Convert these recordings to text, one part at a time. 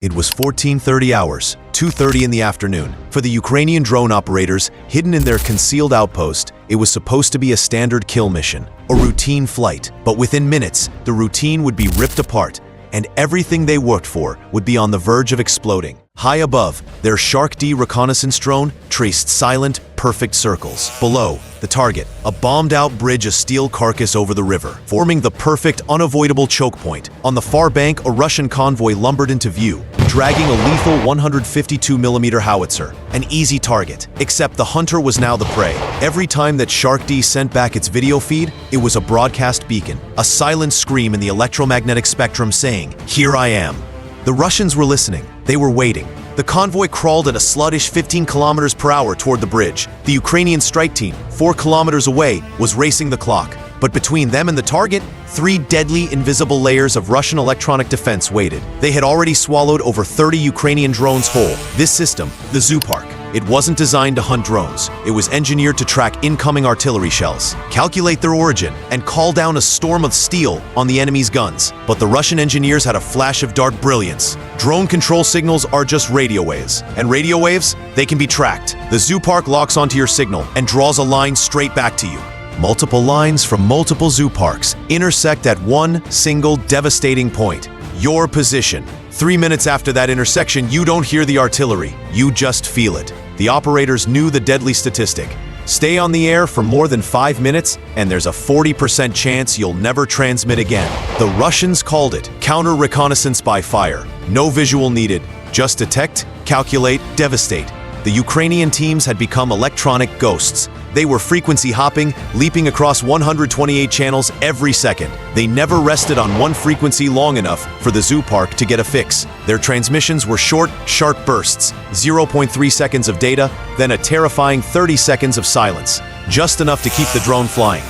It was 14:30 hours, 2:30 in the afternoon. For the Ukrainian drone operators, hidden in their concealed outpost, it was supposed to be a standard kill mission, a routine flight. But within minutes, the routine would be ripped apart, and everything they worked for would be on the verge of exploding. High above, their Shark D reconnaissance drone traced silent, perfect circles. Below, the target, a bombed-out bridge, a steel carcass over the river, forming the perfect, unavoidable choke point. On the far bank, a Russian convoy lumbered into view, dragging a lethal 152mm howitzer, an easy target. Except the hunter was now the prey. Every time that Shark D sent back its video feed, it was a broadcast beacon, a silent scream in the electromagnetic spectrum saying, "Here I am." The Russians were listening. They were waiting. The convoy crawled at a sluggish 15 kilometers per hour toward the bridge. The Ukrainian strike team, 4 kilometers away, was racing the clock. But between them and the target, 3 deadly, invisible layers of Russian electronic defense waited. They had already swallowed over 30 Ukrainian drones whole. This system, the ZooPark, it wasn't designed to hunt drones. It was engineered to track incoming artillery shells, calculate their origin, and call down a storm of steel on the enemy's guns. But the Russian engineers had a flash of dark brilliance. Drone control signals are just radio waves, and radio waves, they can be tracked. The ZooPark locks onto your signal and draws a line straight back to you. Multiple lines from multiple ZooParks intersect at one single devastating point: your position. 3 minutes after that intersection, you don't hear the artillery, you just feel it. The operators knew the deadly statistic. Stay on the air for more than 5 minutes, and there's a 40% chance you'll never transmit again. The Russians called it counter-reconnaissance by fire. No visual needed, just detect, calculate, devastate. The Ukrainian teams had become electronic ghosts. They were frequency hopping, leaping across 128 channels every second. They never rested on one frequency long enough for the ZooPark to get a fix. Their transmissions were short, sharp bursts, 0.3 seconds of data, then a terrifying 30 seconds of silence. Just enough to keep the drone flying.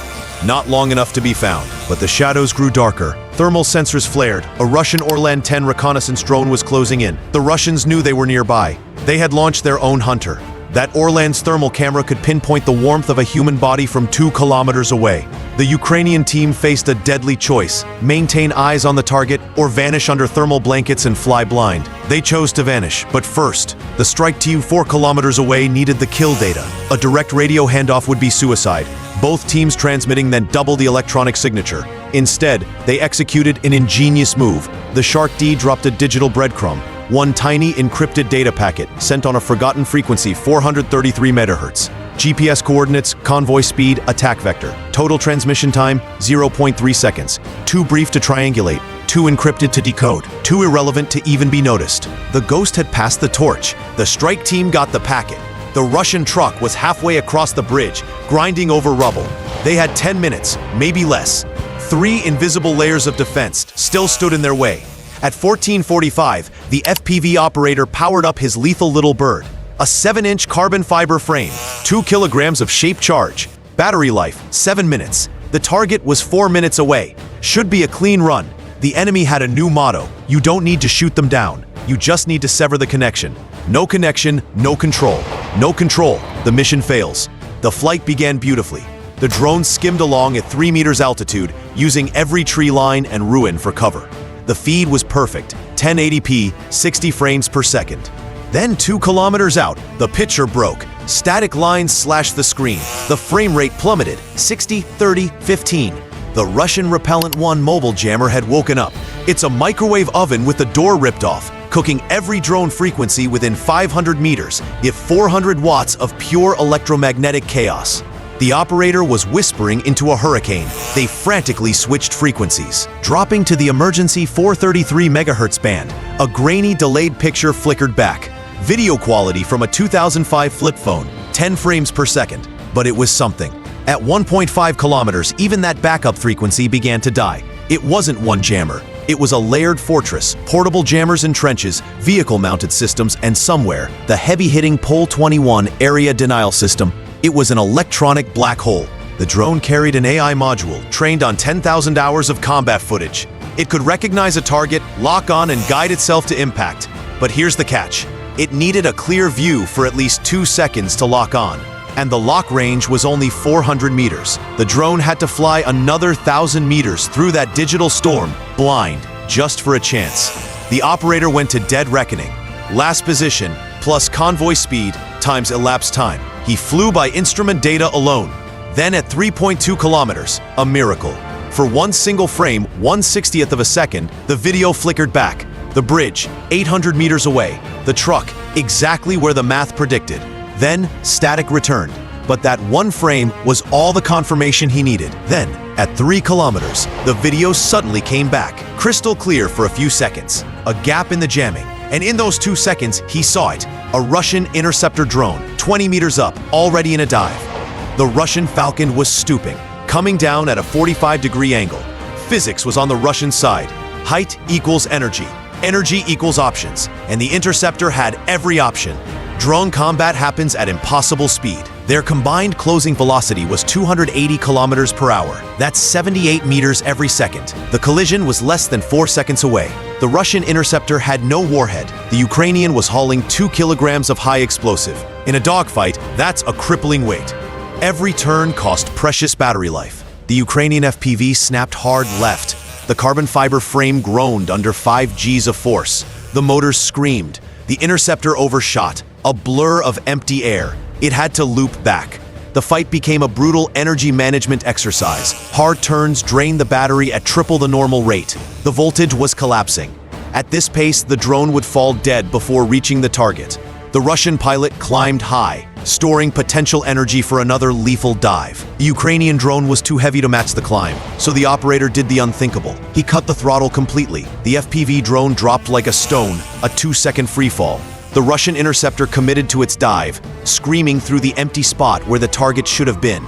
Not long enough to be found. But the shadows grew darker. Thermal sensors flared. A Russian Orlan 10 reconnaissance drone was closing in. The Russians knew they were nearby. They had launched their own hunter. That Orlan's thermal camera could pinpoint the warmth of a human body from 2 kilometers away. The Ukrainian team faced a deadly choice: maintain eyes on the target or vanish under thermal blankets and fly blind. They chose to vanish, but first, the strike team 4 kilometers away needed the kill data. A direct radio handoff would be suicide. Both teams transmitting then double the electronic signature. Instead, they executed an ingenious move. The Shark D dropped a digital breadcrumb. One tiny encrypted data packet sent on a forgotten frequency, 433 MHz. GPS coordinates, convoy speed, attack vector. Total transmission time, 0.3 seconds. Too brief to triangulate, too encrypted to decode, too irrelevant to even be noticed. The ghost had passed the torch. The strike team got the packet. The Russian truck was halfway across the bridge, grinding over rubble. They had 10 minutes, maybe less. 3 invisible layers of defense still stood in their way. At 14:45, the FPV operator powered up his lethal little bird. A 7-inch carbon fiber frame, 2 kilograms of shape charge. Battery life, 7 minutes. The target was 4 minutes away. Should be a clean run. The enemy had a new motto: you don't need to shoot them down. You just need to sever the connection. No connection, no control. No control, the mission fails. The flight began beautifully. The drone skimmed along at 3 meters altitude, using every tree line and ruin for cover. The feed was perfect, 1080p, 60 frames per second. Then 2 kilometers out, the picture broke. Static lines slashed the screen. The frame rate plummeted, 60, 30, 15. The Russian Repellent 1 mobile jammer had woken up. It's a microwave oven with the door ripped off, cooking every drone frequency within 500 meters, if 400 watts of pure electromagnetic chaos. The operator was whispering into a hurricane. They frantically switched frequencies, dropping to the emergency 433 MHz band. A grainy, delayed picture flickered back. Video quality from a 2005 flip phone, 10 frames per second. But it was something. At 1.5 kilometers, even that backup frequency began to die. It wasn't one jammer. It was a layered fortress, portable jammers and trenches, vehicle-mounted systems, and somewhere, the heavy-hitting Pole 21 area denial system. It was an electronic black hole. The drone carried an AI module trained on 10,000 hours of combat footage. It could recognize a target, lock on, and guide itself to impact. But here's the catch. It needed a clear view for at least 2 seconds to lock on. And the lock range was only 400 meters. The drone had to fly another 1,000 meters through that digital storm, blind, just for a chance. The operator went to dead reckoning. Last position, plus convoy speed, times elapsed time. He flew by instrument data alone. Then at 3.2 kilometers, a miracle. For one single frame, 1/60th of a second, the video flickered back. The bridge, 800 meters away. The truck, exactly where the math predicted. Then, static returned. But that one frame was all the confirmation he needed. Then, at 3 kilometers, the video suddenly came back, crystal clear for a few seconds. A gap in the jamming. And in those 2 seconds, he saw it. A Russian interceptor drone, 20 meters up, already in a dive. The Russian Falcon was stooping, coming down at a 45-degree angle. Physics was on the Russian side. Height equals energy. Energy equals options. And the interceptor had every option. Drone combat happens at impossible speed. Their combined closing velocity was 280 kilometers per hour. That's 78 meters every second. The collision was less than 4 seconds away. The Russian interceptor had no warhead. The Ukrainian was hauling 2 kilograms of high explosive. In a dogfight, that's a crippling weight. Every turn cost precious battery life. The Ukrainian FPV snapped hard left. The carbon fiber frame groaned under 5 Gs of force. The motors screamed. The interceptor overshot, a blur of empty air. It had to loop back. The fight became a brutal energy management exercise. Hard turns drained the battery at triple the normal rate. The voltage was collapsing. At this pace, the drone would fall dead before reaching the target. The Russian pilot climbed high, storing potential energy for another lethal dive. The Ukrainian drone was too heavy to match the climb, so the operator did the unthinkable. He cut the throttle completely. The FPV drone dropped like a stone, a 2-second freefall. The Russian interceptor committed to its dive, screaming through the empty spot where the target should have been.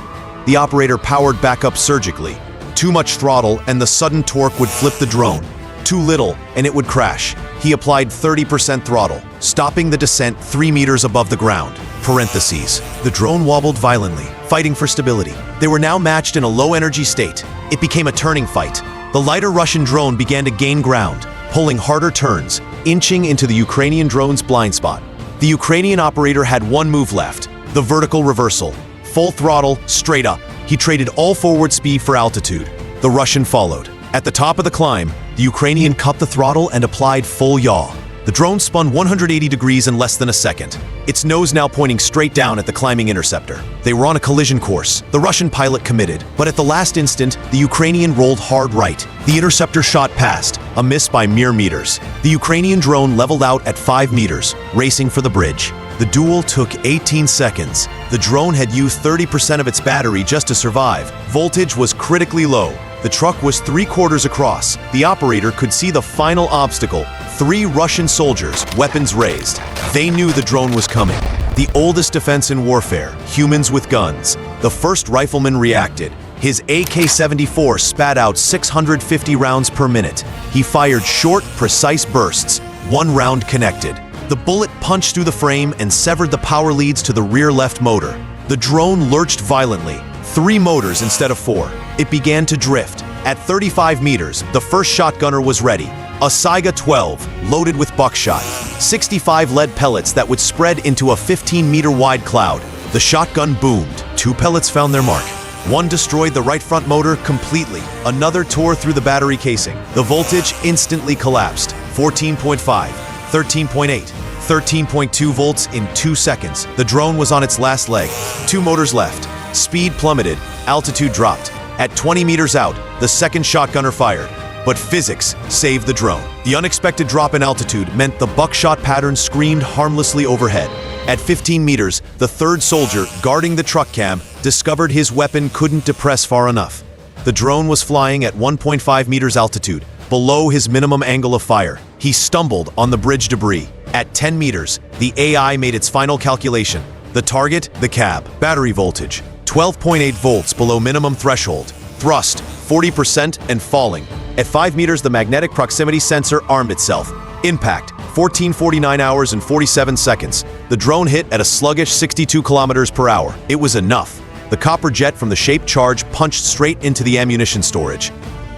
The operator powered back up surgically. Too much throttle and the sudden torque would flip the drone. Too little and it would crash. He applied 30% throttle, stopping the descent 3 meters above the ground. Parentheses. The drone wobbled violently, fighting for stability. They were now matched in a low-energy state. It became a turning fight. The lighter Russian drone began to gain ground, pulling harder turns, inching into the Ukrainian drone's blind spot. The Ukrainian operator had one move left, the vertical reversal. Full throttle, straight up. He traded all forward speed for altitude. The Russian followed. At the top of the climb, the Ukrainian cut the throttle and applied full yaw. The drone spun 180 degrees in less than a second, its nose now pointing straight down at the climbing interceptor. They were on a collision course. The Russian pilot committed, but at the last instant, the Ukrainian rolled hard right. The interceptor shot past, a miss by mere meters. The Ukrainian drone leveled out at 5 meters, racing for the bridge. The duel took 18 seconds. The drone had used 30% of its battery just to survive. Voltage was critically low. The truck was 3/4 across. The operator could see the final obstacle. 3 Russian soldiers, weapons raised. They knew the drone was coming. The oldest defense in warfare, humans with guns. The first rifleman reacted. His AK-74 spat out 650 rounds per minute. He fired short, precise bursts. 1 round connected. The bullet punched through the frame and severed the power leads to the rear left motor. The drone lurched violently. 3 motors instead of 4. It began to drift. At 35 meters, the first shotgunner was ready. A Saiga 12, loaded with buckshot. 65 lead pellets that would spread into a 15-meter-wide cloud. The shotgun boomed. 2 pellets found their mark. 1 destroyed the right front motor completely. Another tore through the battery casing. The voltage instantly collapsed. 14.5, 13.8, 13.2 volts in 2 seconds. The drone was on its last leg. 2 motors left. Speed plummeted. Altitude dropped. At 20 meters out, the second shotgunner fired. But physics saved the drone. The unexpected drop in altitude meant the buckshot pattern screamed harmlessly overhead. At 15 meters, the third soldier, guarding the truck cab, discovered his weapon couldn't depress far enough. The drone was flying at 1.5 meters altitude, below his minimum angle of fire. He stumbled on the bridge debris. At 10 meters, the AI made its final calculation. The target, the cab. Battery voltage, 12.8 volts below minimum threshold. Thrust, 40% and falling. At 5 meters, the magnetic proximity sensor armed itself. Impact, 1449 hours and 47 seconds. The drone hit at a sluggish 62 kilometers per hour. It was enough. The copper jet from the shaped charge punched straight into the ammunition storage.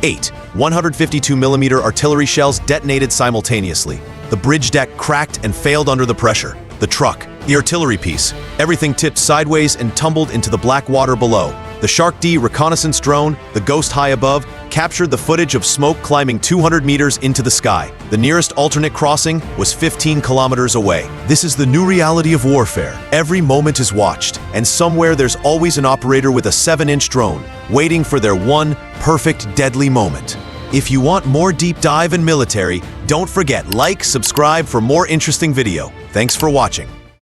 8 152mm artillery shells detonated simultaneously. The bridge deck cracked and failed under the pressure. The truck, the artillery piece, everything tipped sideways and tumbled into the black water below. The Shark D reconnaissance drone, the ghost high above, captured the footage of smoke climbing 200 meters into the sky. The nearest alternate crossing was 15 kilometers away. This is the new reality of warfare. Every moment is watched, and somewhere there's always an operator with a 7-inch drone, waiting for their one perfect deadly moment. If you want more deep dive in military, don't forget, like, subscribe for more interesting video. Thanks for watching.